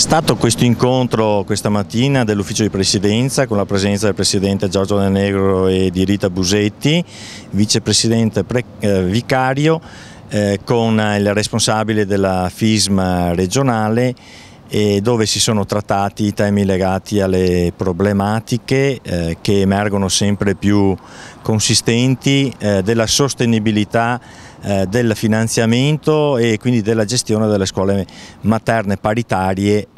stato questo incontro questa mattina dell'ufficio di presidenza con la presenza del presidente Giorgio Del Negro e di Rita Busetti, vicepresidente vicario, con il responsabile della FISM regionale, dove si sono trattati i temi legati alle problematiche che emergono sempre più consistenti della sostenibilità del finanziamento e quindi della gestione delle scuole materne paritarie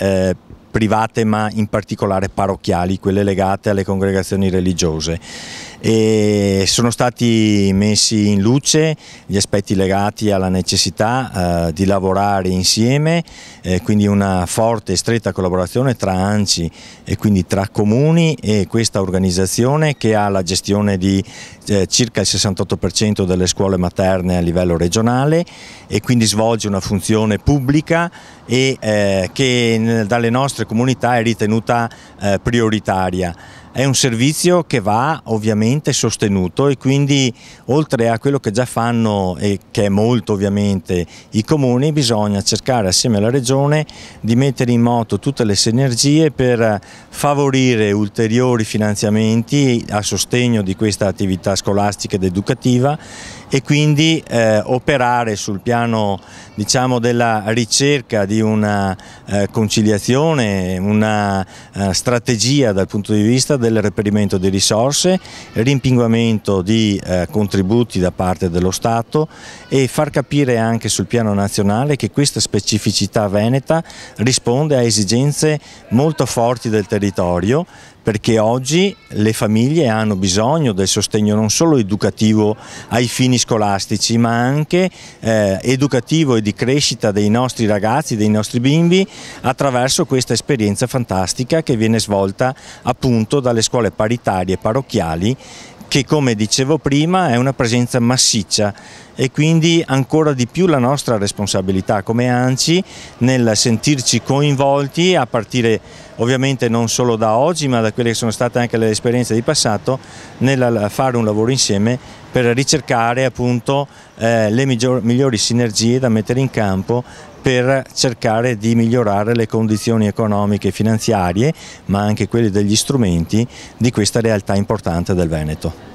private, ma in particolare parrocchiali, quelle legate alle congregazioni religiose. E sono stati messi in luce gli aspetti legati alla necessità di lavorare insieme, quindi una forte e stretta collaborazione tra ANCI e quindi tra comuni e questa organizzazione che ha la gestione di circa il 68% delle scuole materne a livello regionale e quindi svolge una funzione pubblica e che dalle nostre comunità è ritenuta prioritaria. È un servizio che va ovviamente sostenuto e quindi oltre a quello che già fanno e che è molto ovviamente i comuni, bisogna cercare assieme alla Regione di mettere in moto tutte le sinergie per favorire ulteriori finanziamenti a sostegno di questa attività scolastica ed educativa e quindi operare sul piano, diciamo, della ricerca di una conciliazione, una strategia dal punto di vista del reperimento di risorse, rimpinguamento di contributi da parte dello Stato e far capire anche sul piano nazionale che questa specificità veneta risponde a esigenze molto forti del territorio, perché oggi le famiglie hanno bisogno del sostegno non solo educativo ai fini scolastici, ma anche educativo e di crescita dei nostri ragazzi, dei nostri bimbi, attraverso questa esperienza fantastica che viene svolta appunto dalle scuole paritarie parrocchiali, che come dicevo prima è una presenza massiccia e quindi ancora di più la nostra responsabilità come ANCI nel sentirci coinvolti a partire ovviamente non solo da oggi ma da quelle che sono state anche le esperienze di passato nel fare un lavoro insieme per ricercare appunto le migliori sinergie da mettere in campo per cercare di migliorare le condizioni economiche e finanziarie, ma anche quelle degli strumenti di questa realtà importante del Veneto.